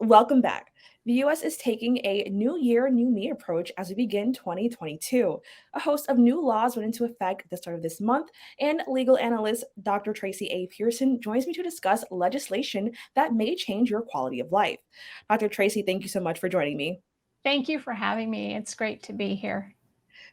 Welcome back. The US is taking a new year, new me approach as we begin 2022. A host of new laws went into effect at the start of this month, and legal analyst Dr. Tracy A. Pearson joins me to discuss legislation that may change your quality of life. Dr. Tracy, thank you so much for joining me. Thank you for having me. It's great to be here.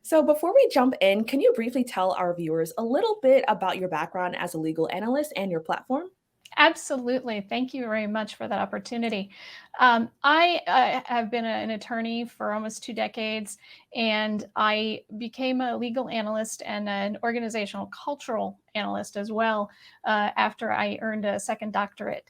So, before we jump in, can you briefly tell our viewers a little bit about your background as a legal analyst and your platform? Absolutely. Thank you very much for that opportunity. I have been an attorney for almost 2 decades, and I became a legal analyst and an organizational cultural analyst as well after I earned a second doctorate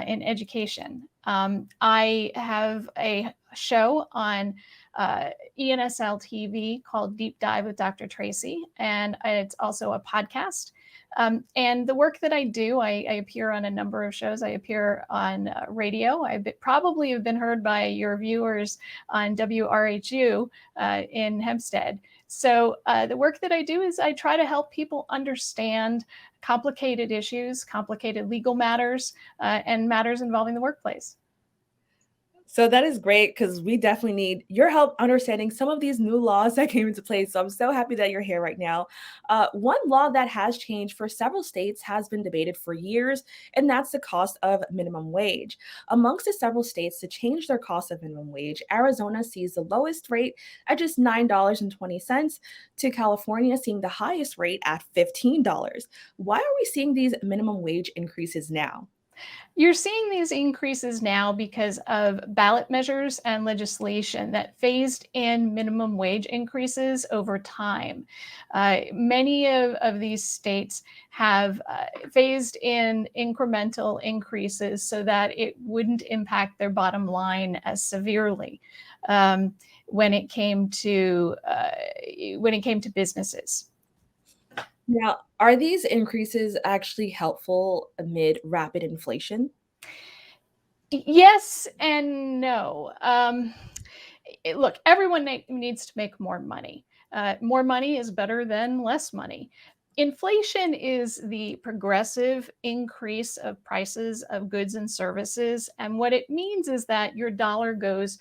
in education. I have a show on ENSL TV called Deep Dive with Dr. Tracy, and it's also a podcast. And the work that I do, I appear on a number of shows. I appear on radio. Probably have been heard by your viewers on WRHU in Hempstead. So the work that I do is I try to help people understand complicated issues, complicated legal matters, and matters involving the workplace. So that is great because we definitely need your help understanding some of these new laws that came into place. So I'm so happy that you're here right now. One law that has changed for several states has been debated for years, and that's the cost of minimum wage. Amongst the several states to change their cost of minimum wage, Arizona sees the lowest rate at just $9.20, to California seeing the highest rate at $15. Why are we seeing these minimum wage increases now? You're seeing these increases now because of ballot measures and legislation that phased in minimum wage increases over time. Many of these states have phased in incremental increases so that it wouldn't impact their bottom line as severely when it came to businesses. Now, are these increases actually helpful amid rapid inflation? Yes and no. Look, everyone needs to make more money. More money is better than less money. Inflation is the progressive increase of prices of goods and services. And what it means is that your dollar goes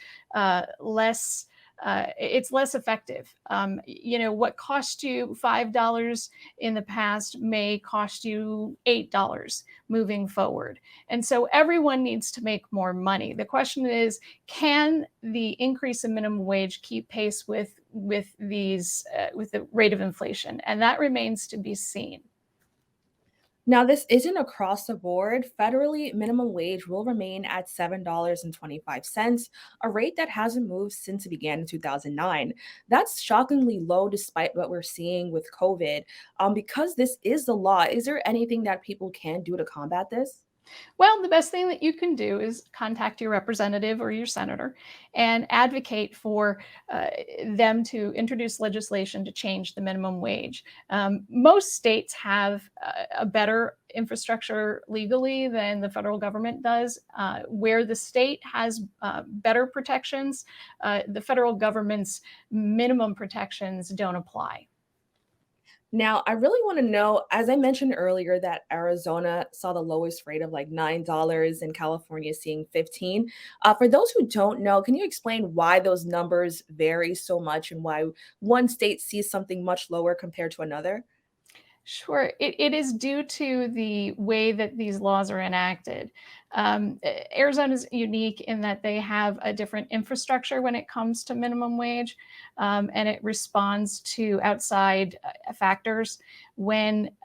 less. It's less effective. What cost you $5 in the past may cost you $8 moving forward. And so everyone needs to make more money. The question is, can the increase in minimum wage keep pace with the rate of inflation? And that remains to be seen. Now, this isn't across the board. Federally, minimum wage will remain at $7.25, a rate that hasn't moved since it began in 2009. That's shockingly low despite what we're seeing with COVID. Because this is the law, is there anything that people can do to combat this? Well, the best thing that you can do is contact your representative or your senator and advocate for them to introduce legislation to change the minimum wage. Most states have a better infrastructure legally than the federal government does. Where the state has better protections, the federal government's minimum protections don't apply. Now, I really want to know, as I mentioned earlier, that Arizona saw the lowest rate of like $9 and California seeing 15. For those who don't know, can you explain why those numbers vary so much and why one state sees something much lower compared to another? Sure. It is due to the way that these laws are enacted. Arizona is unique in that they have a different infrastructure when it comes to minimum wage, and it responds to outside factors. Whereas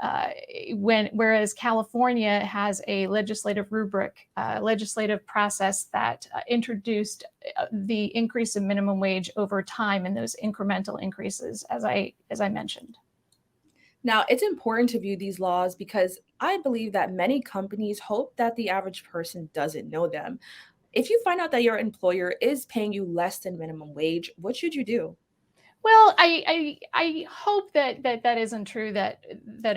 California has a legislative rubric, legislative process that introduced the increase in minimum wage over time and those incremental increases, as I mentioned. Now, it's important to view these laws because I believe that many companies hope that the average person doesn't know them. If you find out that your employer is paying you less than minimum wage, what should you do? Well, I hope that isn't true, that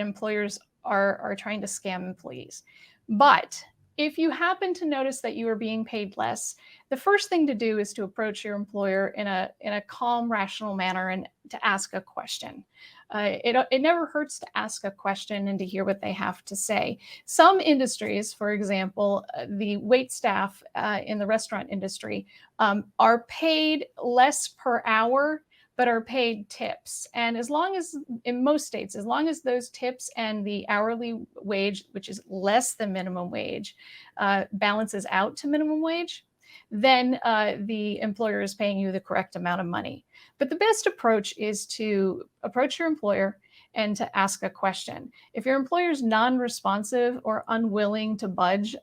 employers are trying to scam employees. But If you happen to notice that you are being paid less, the first thing to do is to approach your employer in a calm, rational manner and to ask a question. It never hurts to ask a question and to hear what they have to say. Some industries, for example, the wait staff in the restaurant industry, are paid less per hour but are paid tips. And as long as, in most states, as long as those tips and the hourly wage, which is less than minimum wage, balances out to minimum wage, then the employer is paying you the correct amount of money. But the best approach is to approach your employer and to ask a question. If your employer is non-responsive or unwilling to budge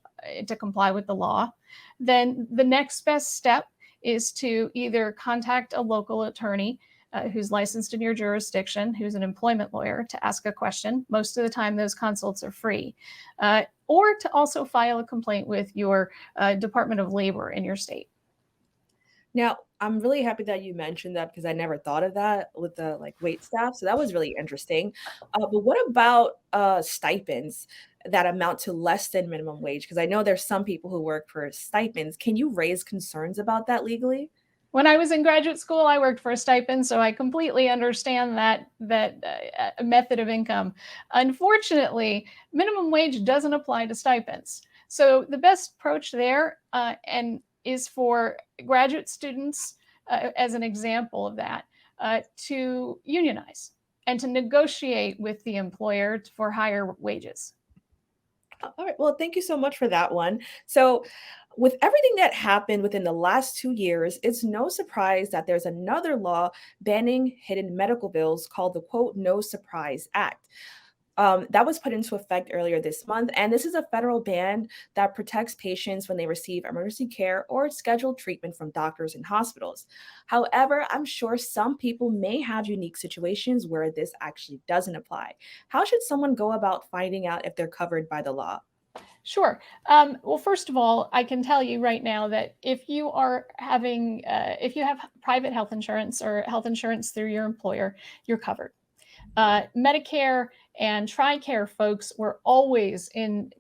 to comply with the law, then the next best step is to either contact a local attorney who's licensed in your jurisdiction, who's an employment lawyer, to ask a question. Most of the time, those consults are free. Or to also file a complaint with your Department of Labor in your state. Now, I'm really happy that you mentioned that because I never thought of that with the like wait staff. So that was really interesting. But what about stipends that amount to less than minimum wage? Because I know there's some people who work for stipends. Can you raise concerns about that legally? When I was in graduate school, I worked for a stipend, so I completely understand that method of income. Unfortunately, minimum wage doesn't apply to stipends. So the best approach there and is for graduate students, as an example of that, to unionize and to negotiate with the employer for higher wages. All right. Well, thank you so much for that one. So, with everything that happened within the last 2 years, it's no surprise that there's another law banning hidden medical bills called the quote, No Surprise Act. That was put into effect earlier this month. And this is a federal ban that protects patients when they receive emergency care or scheduled treatment from doctors and hospitals. However, I'm sure some people may have unique situations where this actually doesn't apply. How should someone go about finding out if they're covered by the law? Sure. Well, first of all, I can tell you right now that if you are having, if you have private health insurance or health insurance through your employer, you're covered. Medicare and TRICARE folks were always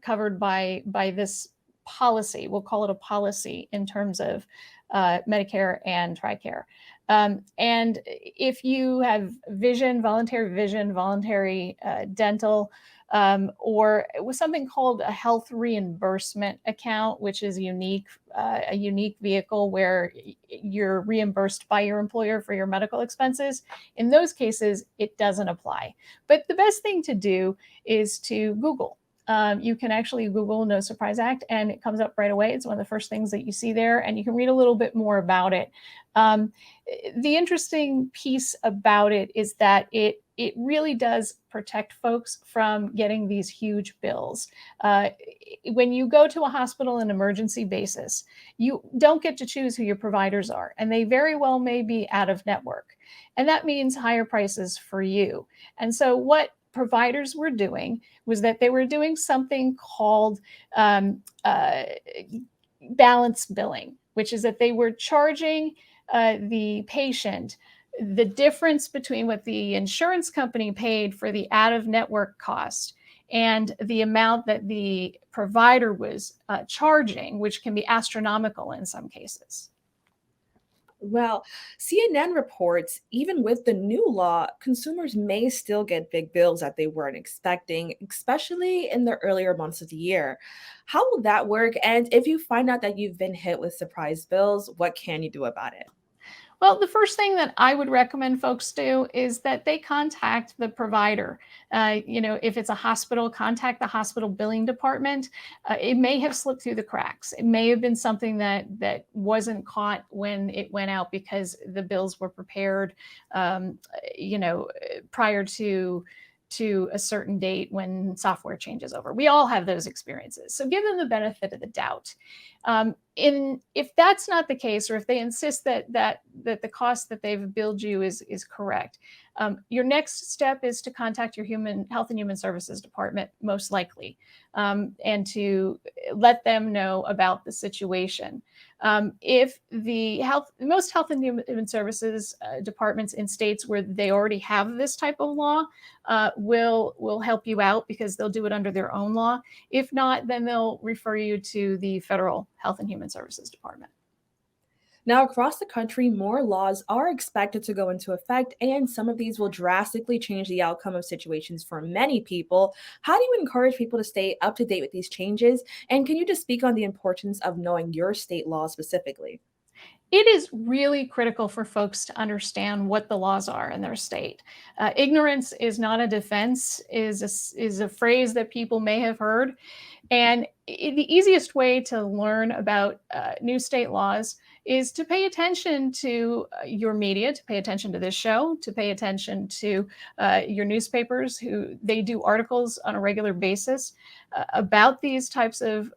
covered by this policy. We'll call it a policy in terms of Medicare and TRICARE. And if you have vision, voluntary dental, or it was something called a health reimbursement account, which is a unique vehicle where you're reimbursed by your employer for your medical expenses. In those cases, it doesn't apply. But the best thing to do is to Google. You can actually Google No Surprise Act and it comes up right away. It's one of the first things that you see there, and you can read a little bit more about it. Um, the interesting piece about it is that it really does protect folks from getting these huge bills. Uh, when you go to a hospital on an emergency basis, you don't get to choose who your providers are, and they very well may be out of network. And that means higher prices for you. And so, what providers were doing was that they were doing something called balance billing, which is that they were charging the patient the difference between what the insurance company paid for the out of network cost and the amount that the provider was charging, which can be astronomical in some cases. Well, CNN reports even with the new law, consumers may still get big bills that they weren't expecting, especially in the earlier months of the year. How will that work? And if you find out that you've been hit with surprise bills, what can you do about it? Well, the first thing that I would recommend folks do is that they contact the provider. If it's a hospital, contact the hospital billing department. It may have slipped through the cracks. It may have been something that wasn't caught when it went out because the bills were prepared, prior to a certain date when software changes over. We all have those experiences. So give them the benefit of the doubt. If that's not the case, or if they insist that the cost that they've billed you is correct, your next step is to contact your Health and Human Services Department, most likely, and to let them know about the situation. If the most Health and Human Services departments in states where they already have this type of law will help you out, because they'll do it under their own law. If not, then they'll refer you to the Federal Health and Human Services Department. Now, across the country, more laws are expected to go into effect, and some of these will drastically change the outcome of situations for many people. How do you encourage people to stay up to date with these changes? And can you just speak on the importance of knowing your state law specifically? It is really critical for folks to understand what the laws are in their state. Ignorance is not a defense, is a phrase that people may have heard. And the easiest way to learn about new state laws is to pay attention to your media, to pay attention to this show, to pay attention to your newspapers, who they do articles on a regular basis about these types of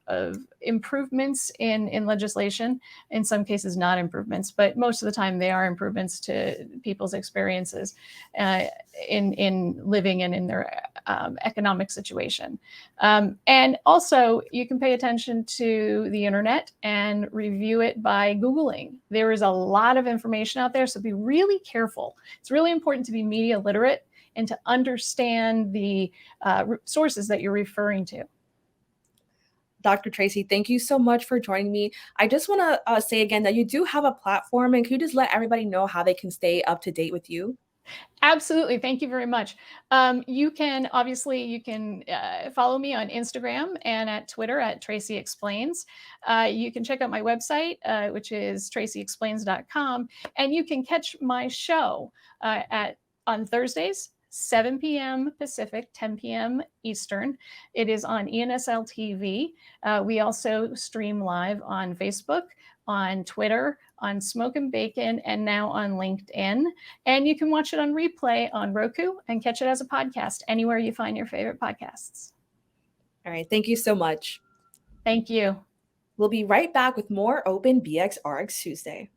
improvements in legislation. In some cases, not improvements, but most of the time they are improvements to people's experiences in living and in their economic situation. And also, you can pay attention to the internet and review it by Googling. There is a lot of information out there, so be really careful. It's really important to be media literate and to understand the sources that you're referring to. Dr. Tracy, thank you so much for joining me. I just want to say again that you do have a platform, and can you just let everybody know how they can stay up to date with you? Absolutely. Thank you very much. You can follow me on Instagram and at Twitter at Tracy Explains. You can check out my website, which is tracyexplains.com, and you can catch my show on Thursdays, 7 p.m. Pacific, 10 p.m. Eastern. It is on ENSL TV. We also stream live on Facebook, on Twitter, on Smoke and Bacon, and now on LinkedIn. And you can watch it on replay on Roku and catch it as a podcast anywhere you find your favorite podcasts. All right. Thank you so much. Thank you. We'll be right back with more Open BxRx Tuesday.